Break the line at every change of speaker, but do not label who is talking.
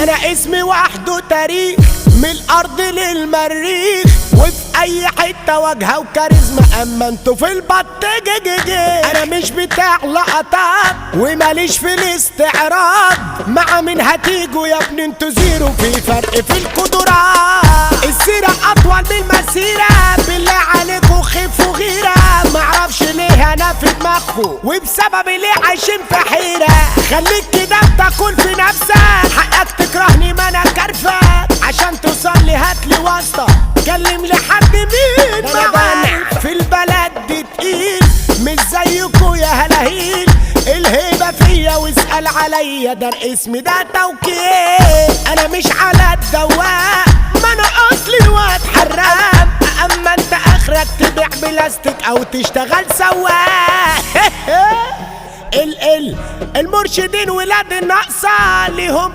انا اسمي وحده تاريخ، من الارض للمريخ، وفي اي حته واجهه وكاريزما. اما انتوا في البط جي. انا مش بتاع لقطات وماليش في الاستعراض. مع مين هتيجوا يا ابني؟ انتوا زيرو، في فرق في القدرات. السيره اطول من المسيره، بالله عليكوا خفوا غيره. معرفش ليه انا في دماغكوا، وبسبب ليه عايشين في حيره. خليك كده بتاكل في نفسك، حقك تكرهني ما انا كرفك. عشان توصل لي هاتلي واسطه، كلم لي حد مين معاك. في البلد دي تقيل، مش زيكوا يا هلاهيل. الهيبه فيا واسال عليا، ده اسمي ده توكيل. انا مش على الدواء، ما انا اصلي واد حرام. اما انت اخرك تبيع بلاستيك او تشتغل سواق. المرشدين ولاد الناقصه ليهم